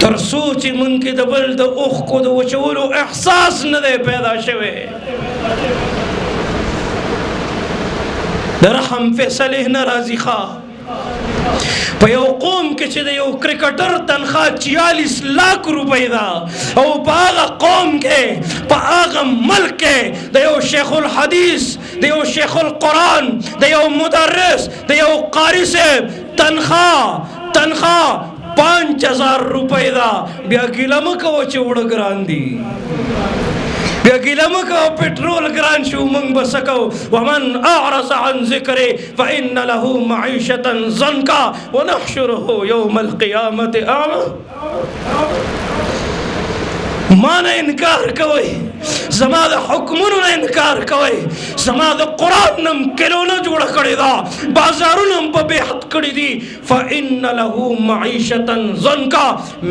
تر سوچ من کې د بل د اوښکو د وچولو احساس نه دی پیدا شوی. د رحم فیصلې نه راځي ښه. په یو قوم کې چې د یو کرکټر تنخواه 46 लाख روپۍ ده او په هغه قوم کې په هغه ملک کې د یو شیخ الحدیث د یو شیخ القرآن د یو مدرس د یو قاری صاحب تنخواه 5000 روپۍ ده. بیا ګیله مه کوه چې وړه ګران دي، بیا ګیله مه کوه پټرول ګران شو موږ به څه کوو. ومن اعرض عن ذکري فإن له معیشة ضنکا ونحشره یوم القیامة اعمى. ما نه انکار کوئ، زما د حکمونو نه انکار کوئ، زما د قرآن نم کلونه جوړه کړې ده، بازارونه هم په بے حد کړي دي. فإن له معیشة ضنکا،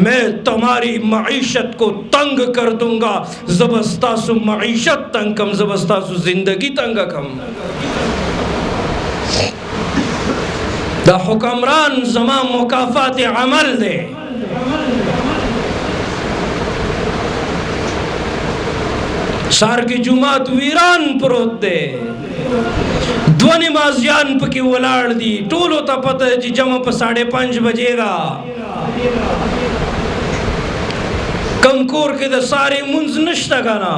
میں تمہاری معیشت کو تنگ کر دوں گا. زبستاسو معیشت تنگ کم، زبستاسو زندگی تنگ کم. دا حکمران زما مکافات عمل دے. سار کی جماعت ویران پروت دے، دو نمازیان پکی ولاړ دی، ټولو ته پته چې جمع په 5:30 بجې ده. کم کور کې د ساري مونځ نشته کنه،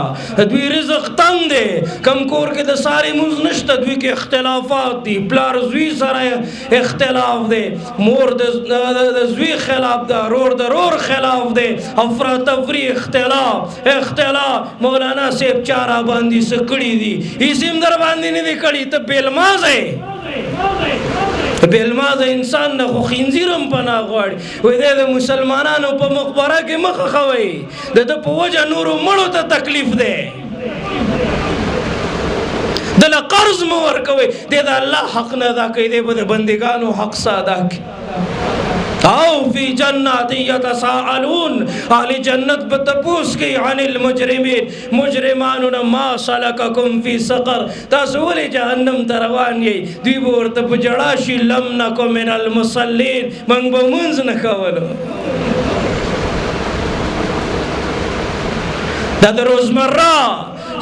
دوی رزق تنگ دی. کم کور کې د ساري مونځ نشته، دوی کې اختلافات دي، پلار زوی سره اختلاف دی، مور د زوی خلاف ده، رور د رور خلاف دی، افراتفری اختلاف. مولانا صاحب چارا باندې سکړی دي، اسیم در باندې نه دی کړی. ته بیلمازه بیلمازه انسان نه خو خنزیرم پناه غواړي. وای د مسلمانانو په مقبره کې مخه خوي، د په وجه نورو مړو ته تکلیف دی. دله قرض مو ورکوي، د الله حق نه ادا کوي، د بندګانو حق ادا کوي. او فی جنات یتساءلون، اهل جنت بتپوس کی عن المجرمین، مجرمانو ما سلککم فی سقر، تاسو ولې جهنم ته روان یې؟ دوی به ورته په ژړا شي لم نکو من المصلین، موږ به لمونځ نه کولو. دا د روزمره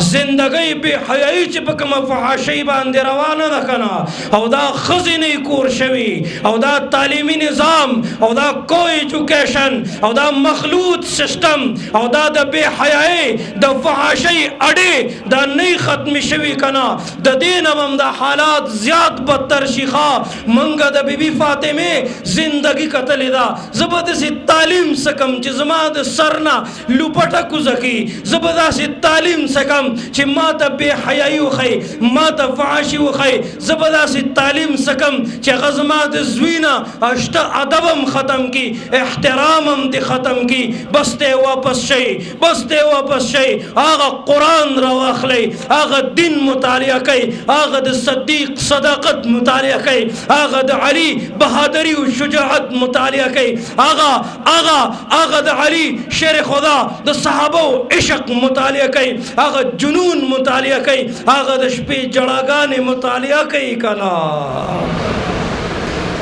زندگی بے حیائی چې په کومه فحاشۍ باندې روانه ده کنه، او دا ښځې نه کور شوي، او دا تعلیمي نظام، او دا کو ایجوکیشن، او دا مخلوط سیستم، او دا د بے حیائی د فحاشۍ اډې دا نه ختم شوي کنه. د دې نه هم دا حالات زیات بدتر شيخه. منګه د بیبي فاطمه زندگی کتلې ده، زه به داسې تعلیم سکم چې زما د سر نه لوپټه کوزه کي، زه به داسې تعلیم سکم چې ما ته بے حیايي وخی، ما ته فحاشي وخی، زه به داسې تعلیم سکم چې هغه زما د زوی نه اشته ادب هم ختم کی، احترام هم دې ختم کی. بس ته واپس شئ، بس ته واپس شئ، هغه قرآن را واخلئ، هغه دین مطالعه کوئ، هغه د صدیق صداقت مطالعه کوئ، هغه د علي بهادری او شجاعت مطالعه کوئ، هغه د علي شیر خدا د صحابه عشق مطالعه کوئ، هغه جنون مطالعه کوي، هغه د شپې جړاګانې مطالعه کوي کنه.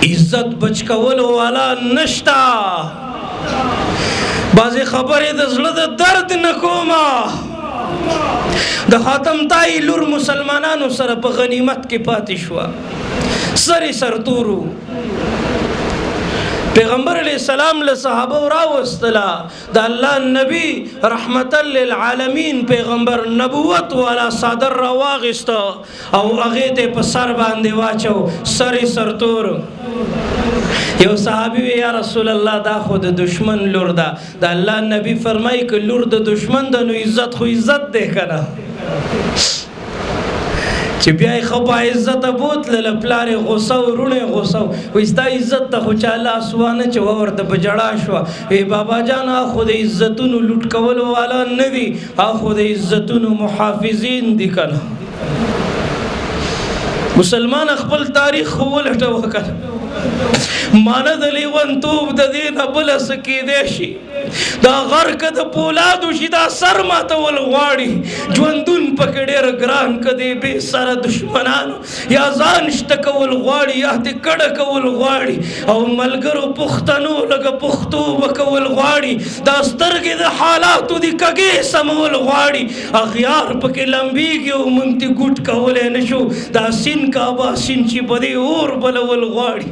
عزت بچ کولو والا نشتا. بعضې خبرې د زړه د درد نه کومه. د خاتم تای لور مسلمانانو سره په غنیمت کې پاتې شوه، سری سرتورو. پیغمبر علیہ السلام له صحابه راوستلا، د الله نبی رحمت للعالمین پیغمبر نبوت والا صادر را واغست او هغه ته په سر باندې واچو، سری سرتور. یو صحابي یا رسول الله دا خود دشمن لور ده. د الله نبی فرمای ک لور د دشمن د نو عزت خو عزت ده کنه، چې بیا یې خو با عزت بوتلله، پلار یې غوسه و، وروڼه یې غوسه و، وایي ستا عزت ته خو چا لاس وانه چې ورته په ژړا شوه. وی بابا جان خو د عزتونو لوټ کولو والا نه دي، خو د عزتونو محافظین دي کنه. مسلمان خپل تاریخ خو ولټوه کنه. مانه د لیونتوب د دې نه بله څه کیدی شي دا غر که د پولادو شي دا سر ماتول غواړي ژوندون پکې ډېر ګران که دی بې سره دشمنانو یا ځان شته کول غواړي یا دې کډه کول غواړي او ملګرو پښتنو لږه پښتو به کول غواړي دا سترګې د حالاتو دي کږې سمول غواړي اغیار پکې لمبیږي او موږ دې ګوټ کولی نه شو دا سین کعبه سین چې په دې اور بلول غواړي